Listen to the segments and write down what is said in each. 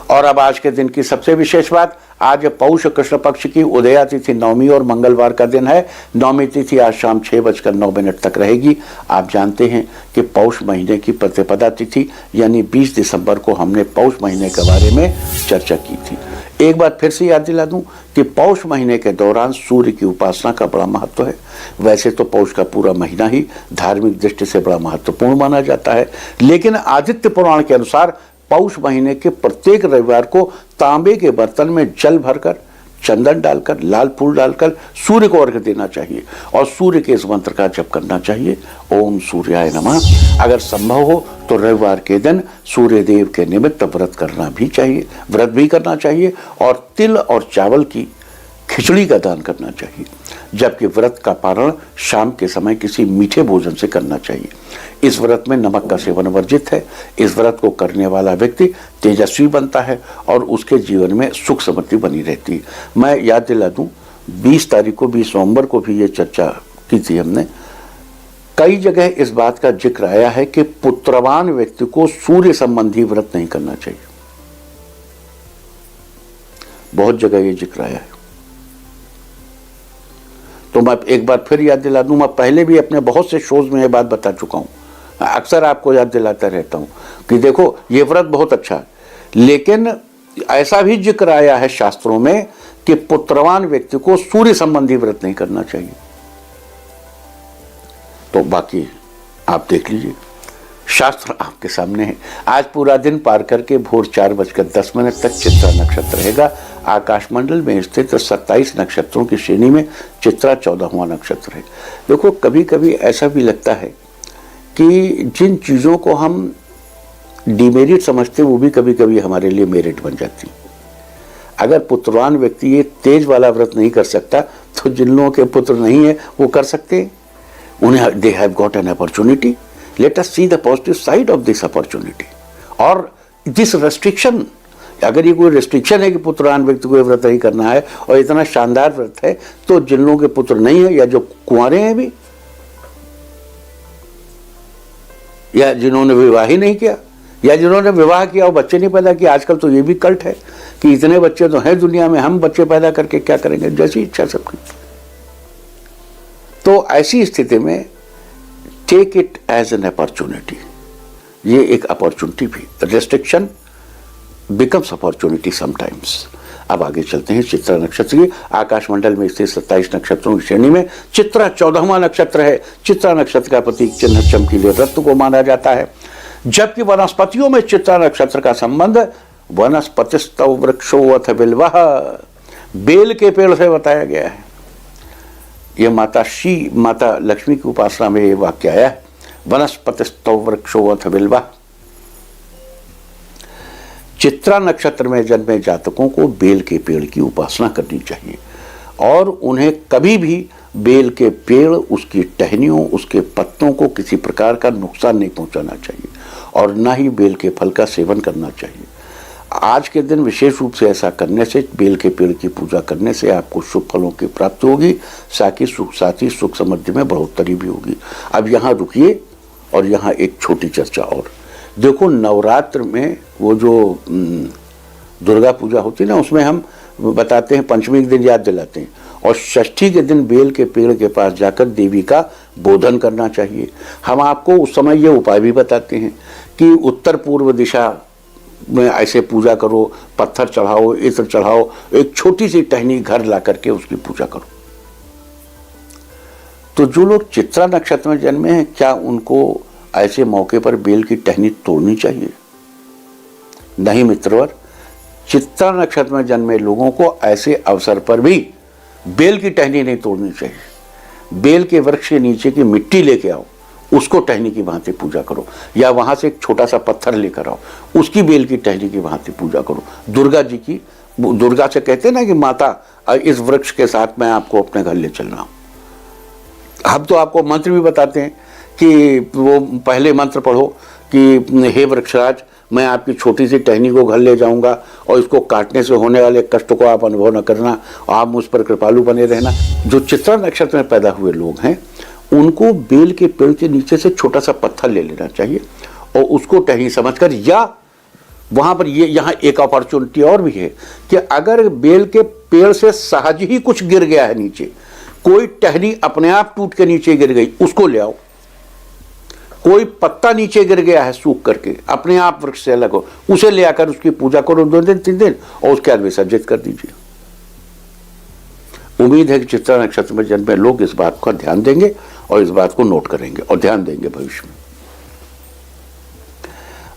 और अब आज के दिन की सबसे विशेष बात, आज पौष कृष्ण पक्ष की उदया तिथि नवमी और मंगलवार का दिन है। नवमी तिथि आज शाम 6:09 तक रहेगी। आप जानते हैं कि पौष महीने की प्रतिपदा तिथि यानी 20 दिसंबर को हमने पौष महीने के बारे में चर्चा की थी। एक बार फिर से याद दिला दूं कि पौष महीने के दौरान सूर्य की उपासना का बड़ा महत्व है। वैसे तो पौष का पूरा महीना ही धार्मिक दृष्टि से बड़ा महत्वपूर्ण माना जाता है, लेकिन आदित्य पुराण के अनुसार पौष महीने के प्रत्येक रविवार को तांबे के बर्तन में जल भरकर, चंदन डालकर, लाल फूल डालकर सूर्य को अर्घ्य देना चाहिए और सूर्य के इस मंत्र का जप करना चाहिए, ओम सूर्याय नमः। अगर संभव हो तो रविवार के दिन सूर्य देव के निमित्त व्रत करना भी चाहिए, व्रत भी करना चाहिए और तिल और चावल की खिचड़ी का दान करना चाहिए, जबकि व्रत का पारण शाम के समय किसी मीठे भोजन से करना चाहिए। इस व्रत में नमक का सेवन वर्जित है। इस व्रत को करने वाला व्यक्ति तेजस्वी बनता है और उसके जीवन में सुख समृद्धि बनी रहती है। मैं याद दिला दूं, 20 तारीख को 20 नवंबर को भी ये चर्चा की थी हमने। कई जगह इस बात का जिक्र आया है कि पुत्रवान व्यक्ति को सूर्य संबंधी व्रत नहीं करना चाहिए। बहुत जगह ये जिक्र आया है। तो मैं एक बार फिर याद दिला दूं, मैं पहले भी अपने बहुत से शोज में ये बात बता चुका हूं, अक्सर आपको याद दिलाता रहता हूं कि देखो ये व्रत बहुत अच्छा है, लेकिन ऐसा भी जिक्र आया है शास्त्रों में कि पुत्रवान व्यक्ति को सूर्य संबंधी व्रत नहीं करना चाहिए। तो बाकी आप देख लीजिए, शास्त्र आपके सामने है। आज पूरा दिन पार करके भोर 4:10 तक चित्रा नक्षत्र रहेगा। आकाशमंडल में स्थित 27 नक्षत्रों की श्रेणी में चित्रा 14वां नक्षत्र है। देखो, कभी कभी ऐसा भी लगता है कि जिन चीज़ों को हम डिमेरिट समझते वो भी कभी कभी हमारे लिए मेरिट बन जाती। अगर पुत्रवान व्यक्ति ये तेज वाला व्रत नहीं कर सकता तो जिन लोगों के पुत्र नहीं है वो कर सकते हैं। उन्हें they have got an opportunity. Let us see the positive side of this opportunity. और दिस रेस्ट्रिक्शन, अगर ये कोई रेस्ट्रिक्शन है कि पुत्रवान व्यक्ति को व्रत नहीं करना है और इतना शानदार व्रत है, तो जिन लोगों के पुत्र नहीं है या जो कुंवारे हैं भी, या जिन्होंने विवाह ही नहीं किया, या जिन्होंने विवाह किया और बच्चे नहीं पैदा किए, आजकल तो ये भी कल्ट है कि इतने बच्चे तो हैं दुनिया में, हम बच्चे पैदा करके क्या करेंगे, जैसी इच्छा सबकी। तो ऐसी स्थिति में take it as an opportunity. ये एक अपॉर्चुनिटी भी, रेस्ट्रिक्शन बिकम्स अपॉर्चुनिटी समटाइम्स। अब आगे चलते हैं चित्रा नक्षत्र की। आकाशमंडल में स्थित 27 नक्षत्रों की श्रेणी में चित्रा 14वां नक्षत्र है। चित्रा नक्षत्र का प्रतीक चिन्ह चमकीले रत्न को माना जाता है, जबकि वनस्पतियों में चित्रा नक्षत्र का संबंध वनस्पतिस्तव वृक्षो अथ बिल्वः, बेल के पेड़ से बताया गया है। यह माता लक्ष्मी की उपासना में यह वाक्य आया है, वनस्पतिस्तव वृक्षो अथ बिल्वः। चित्रा नक्षत्र में जन्मे जातकों को बेल के पेड़ की उपासना करनी चाहिए और उन्हें कभी भी बेल के पेड़, उसकी टहनियों, उसके पत्तों को किसी प्रकार का नुकसान नहीं पहुंचाना चाहिए और ना ही बेल के फल का सेवन करना चाहिए। आज के दिन विशेष रूप से ऐसा करने से, बेल के पेड़ की पूजा करने से आपको शुभ फलों की प्राप्ति होगी, साथ ही सुख समृद्धि में बढ़ोतरी भी होगी। अब यहाँ रुकिए और यहाँ एक छोटी चर्चा और। देखो, नवरात्र में वो जो दुर्गा पूजा होती है ना, उसमें हम बताते हैं पंचमी के दिन याद दिलाते हैं और षष्ठी के दिन बेल के पेड़ के पास जाकर देवी का बोधन करना चाहिए। हम आपको उस समय ये उपाय भी बताते हैं कि उत्तर पूर्व दिशा में ऐसे पूजा करो, पत्थर चढ़ाओ, इत्र चढ़ाओ, एक छोटी सी टहनी घर ला करके उसकी पूजा करो। तो जो लोग चित्रा नक्षत्र में जन्मे हैं, क्या उनको ऐसे मौके पर बेल की टहनी तोड़नी चाहिए? नहीं मित्रवर, चित्रा नक्षत्र में जन्मे लोगों को ऐसे अवसर पर भी बेल की टहनी नहीं तोड़नी चाहिए। बेल के वृक्ष के नीचे की मिट्टी लेके आओ, उसको टहनी की भांति पूजा करो, या वहां से एक छोटा सा पत्थर लेकर आओ, उसकी बेल की टहनी की भांति पूजा करो। दुर्गा जी की, दुर्गा से कहते हैं ना कि माता इस वृक्ष के साथ मैं आपको अपने घर ले चल रहा हूं। हम तो आपको मंत्र भी बताते हैं कि वो पहले मंत्र पढ़ो कि हे वृक्षराज, मैं आपकी छोटी सी टहनी को घर ले जाऊंगा और इसको काटने से होने वाले कष्ट को आप अनुभव न करना, आप मुझ पर कृपालु बने रहना। जो चित्रा नक्षत्र में पैदा हुए लोग हैं उनको बेल के पेड़ के नीचे से छोटा सा पत्थर ले लेना चाहिए और उसको टहनी समझकर, या वहां पर ये यहाँ एक अपॉर्चुनिटी और भी है कि अगर बेल के पेड़ से सहज ही कुछ गिर गया है नीचे, कोई टहनी अपने आप टूट के नीचे गिर गई, उसको ले आओ। कोई पत्ता नीचे गिर गया है सूख करके, अपने आप वृक्ष से अलग हो, उसे ले आकर उसकी पूजा करो 2 दिन 3 दिन और उसके बाद विसर्जित कर दीजिए। उम्मीद है कि चित्रा नक्षत्र में जन्मे लोग इस बात का ध्यान देंगे और इस बात को नोट करेंगे और ध्यान देंगे भविष्य में।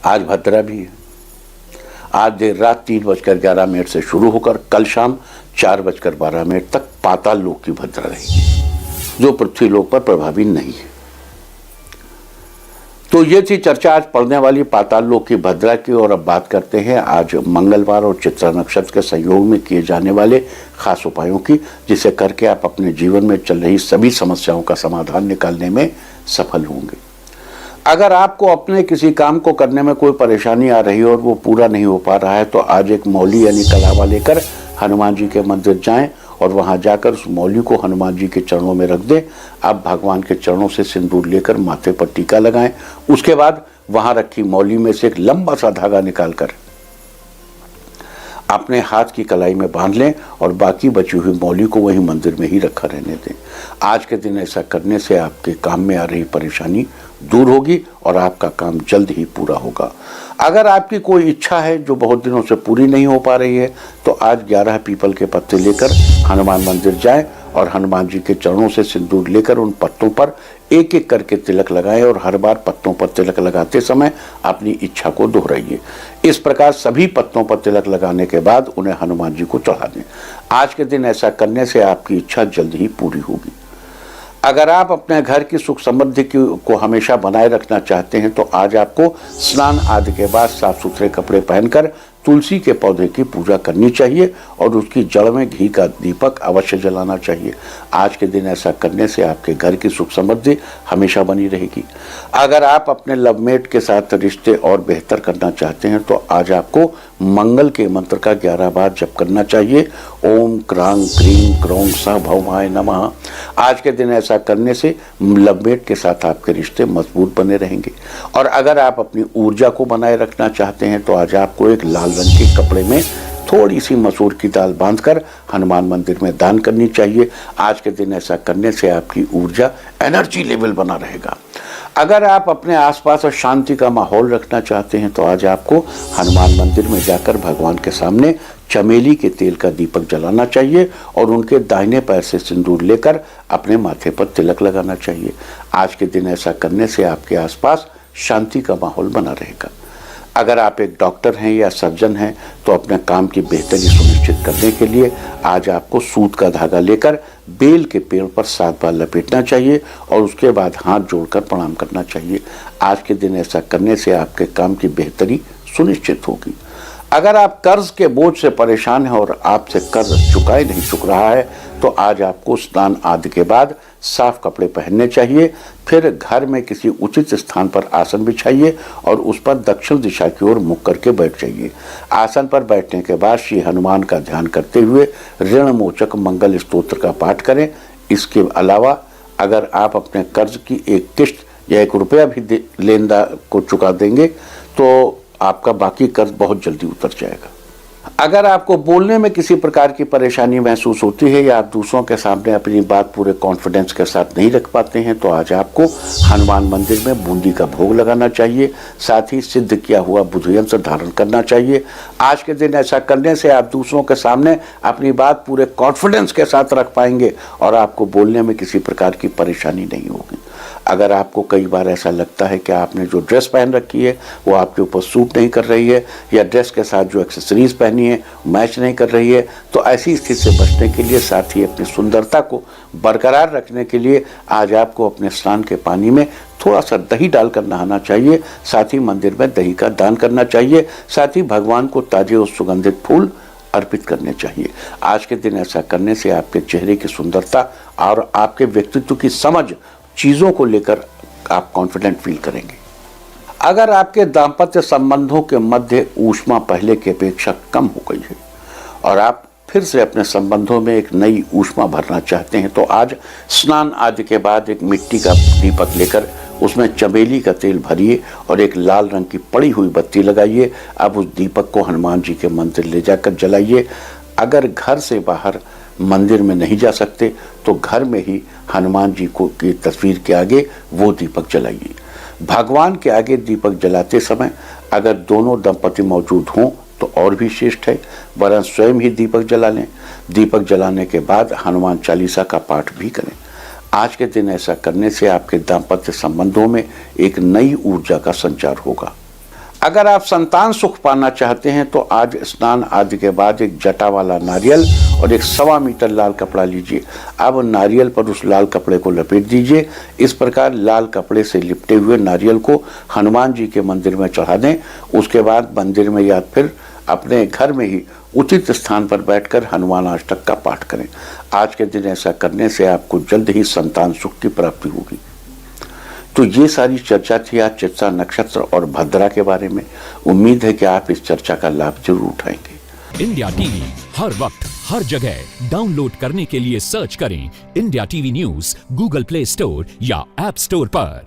आज भद्रा भी है। आज देर रात 3:11 से शुरू होकर कल शाम 4:12 तक पाताल लोक की भद्रा रहेगी, जो पृथ्वी लोक पर प्रभावी नहीं है। तो ये थी चर्चा आज पड़ने वाली पाताल लोक की भद्रा की। और अब बात करते हैं आज मंगलवार और चित्रा नक्षत्र के संयोग में किए जाने वाले खास उपायों की, जिसे करके आप अपने जीवन में चल रही सभी समस्याओं का समाधान निकालने में सफल होंगे। अगर आपको अपने किसी काम को करने में कोई परेशानी आ रही है और वो पूरा नहीं हो पा रहा है, तो आज एक मौली यानी कलावा लेकर हनुमान जी के मंदिर जाएं और वहां जाकर उस मौली को हनुमान जी के चरणों में रख दें। आप भगवान के चरणों से सिंदूर लेकर माथे पर टीका लगाएं। उसके बाद वहां रखी मौली में से एक लंबा सा धागा निकालकर अपने हाथ की कलाई में बांध लें और बाकी बची हुई मौली को वहीं मंदिर में ही रखा रहने दें। आज के दिन ऐसा करने से आपके काम में आ रही परेशानी दूर होगी और आपका काम जल्द ही पूरा होगा। अगर आपकी कोई इच्छा है जो बहुत दिनों से पूरी नहीं हो पा रही है, तो आज 11 पीपल के पत्ते लेकर हनुमान मंदिर जाएं और हनुमान जी के चरणों से सिंदूर लेकर उन पत्तों पर एक एक करके तिलक लगाएं और हर बार पत्तों पर तिलक लगाते समय अपनी इच्छा को दोहराइए। इस प्रकार सभी पत्तों पर तिलक लगाने के बाद उन्हें हनुमान जी को चढ़ा दें। आज के दिन ऐसा करने से आपकी इच्छा जल्द ही पूरी होगी। अगर आप अपने घर की सुख समृद्धि को हमेशा बनाए रखना चाहते हैं, तो आज आपको स्नान आदि के बाद साफ सुथरे कपड़े पहनकर तुलसी के पौधे की पूजा करनी चाहिए और उसकी जड़ में घी का दीपक अवश्य जलाना चाहिए। आज के दिन ऐसा करने से आपके घर की सुख समृद्धि हमेशा बनी रहेगी। अगर आप अपने लवमेट के साथ रिश्ते और बेहतर करना चाहते हैं, तो आज आपको मंगल के मंत्र का 11 बार जप करना चाहिए। ओम क्रांग क्रीं क्रौं स भौमाय नमः। आज के दिन ऐसा करने से लवमेट के साथ आपके रिश्ते मजबूत बने रहेंगे। और अगर आप अपनी ऊर्जा को बनाए रखना चाहते हैं, तो आज आपको एक लाल रंग के कपड़े में थोड़ी सी मसूर की दाल बांधकर हनुमान मंदिर में दान करनी चाहिए। आज के दिन ऐसा करने से आपकी ऊर्जा एनर्जी लेवल बना रहेगा। अगर आप अपने आसपास शांति का माहौल रखना चाहते हैं, तो आज आपको हनुमान मंदिर में जाकर भगवान के सामने चमेली के तेल का दीपक जलाना चाहिए और उनके दाहिने पैर से सिंदूर लेकर अपने माथे पर तिलक लगाना चाहिए। आज के दिन ऐसा करने से आपके आसपास शांति का माहौल बना रहेगा। अगर आप एक डॉक्टर हैं या सर्जन हैं, तो अपने काम की बेहतरी सुनिश्चित करने के लिए आज आपको सूत का धागा लेकर बेल के पेड़ पर 7 बार लपेटना चाहिए और उसके बाद हाथ जोड़कर प्रणाम करना चाहिए। आज के दिन ऐसा करने से आपके काम की बेहतरी सुनिश्चित होगी। अगर आप कर्ज के बोझ से परेशान हैं और आपसे कर्ज चुकाए नहीं चुक रहा है, तो आज आपको स्नान आदि के बाद साफ कपड़े पहनने चाहिए। फिर घर में किसी उचित स्थान पर आसन बिछाइए और उस पर दक्षिण दिशा की ओर मुख करके बैठ जाइए। आसन पर बैठने के बाद श्री हनुमान का ध्यान करते हुए ऋण मोचक मंगल स्तोत्र का पाठ करें। इसके अलावा अगर आप अपने कर्ज की एक किस्त या 1 रुपया भी लेनदार को चुका देंगे, तो आपका बाकी कर्ज बहुत जल्दी उतर जाएगा। अगर आपको बोलने में किसी प्रकार की परेशानी महसूस होती है या आप दूसरों के सामने अपनी बात पूरे कॉन्फिडेंस के साथ नहीं रख पाते हैं, तो आज आपको हनुमान मंदिर में बूंदी का भोग लगाना चाहिए। साथ ही सिद्ध किया हुआ बुध यंत्र धारण करना चाहिए। आज के दिन ऐसा करने से आप दूसरों के सामने अपनी बात पूरे कॉन्फिडेंस के साथ रख पाएंगे और आपको बोलने में किसी प्रकार की परेशानी नहीं होगी। अगर आपको कई बार ऐसा लगता है कि आपने जो ड्रेस पहन रखी है वो आपके ऊपर सूट नहीं कर रही है या ड्रेस के साथ जो एक्सेसरीज पहनी है मैच नहीं कर रही है, तो ऐसी स्थिति से बचने के लिए, साथ ही अपनी सुंदरता को बरकरार रखने के लिए आज आपको अपने स्नान के पानी में थोड़ा सा दही डालकर नहाना चाहिए। साथ ही मंदिर में दही का दान करना चाहिए। साथ ही भगवान को ताजे और सुगंधित फूल अर्पित करने चाहिए। आज के दिन ऐसा करने से आपके चेहरे की सुंदरता और आपके व्यक्तित्व की समझ, चीज़ों को लेकर आप कॉन्फिडेंट फील करेंगे। अगर आपके दाम्पत्य संबंधों के मध्य ऊष्मा पहले की अपेक्षा कम हो गई है और आप फिर से अपने संबंधों में एक नई ऊष्मा भरना चाहते हैं, तो आज स्नान आदि के बाद एक मिट्टी का दीपक लेकर उसमें चमेली का तेल भरिए और एक लाल रंग की पड़ी हुई बत्ती लगाइए। अब उस दीपक को हनुमान जी के मंदिर ले जाकर जलाइए। अगर घर से बाहर मंदिर में नहीं जा सकते तो घर में ही हनुमान जी को की तस्वीर के आगे वो दीपक जलाइए। भगवान के आगे दीपक जलाते समय अगर दोनों दंपति मौजूद हों तो और भी श्रेष्ठ है, वरन स्वयं ही दीपक जला लें। दीपक जलाने के बाद हनुमान चालीसा का पाठ भी करें। आज के दिन ऐसा करने से आपके दाम्पत्य संबंधों में एक नई ऊर्जा का संचार होगा। अगर आप संतान सुख पाना चाहते हैं तो आज स्नान आदि के बाद एक जटा वाला नारियल और एक 1.25 मीटर लाल कपड़ा लीजिए। अब नारियल पर उस लाल कपड़े को लपेट दीजिए। इस प्रकार लाल कपड़े से लिपटे हुए नारियल को हनुमान जी के मंदिर में चढ़ा दें। उसके बाद मंदिर में या फिर अपने घर में ही उचित स्थान पर बैठकर हनुमान अष्टक का पाठ करें। आज के दिन ऐसा करने से आपको जल्द ही संतान सुख की प्राप्ति होगी। तो ये सारी चर्चा थी आज चित्रा नक्षत्र और भद्रा के बारे में। उम्मीद है कि आप इस चर्चा का लाभ जरूर उठाएंगे। इंडिया टीवी हर वक्त हर जगह डाउनलोड करने के लिए सर्च करें India TV news Google play store या ऐप स्टोर पर।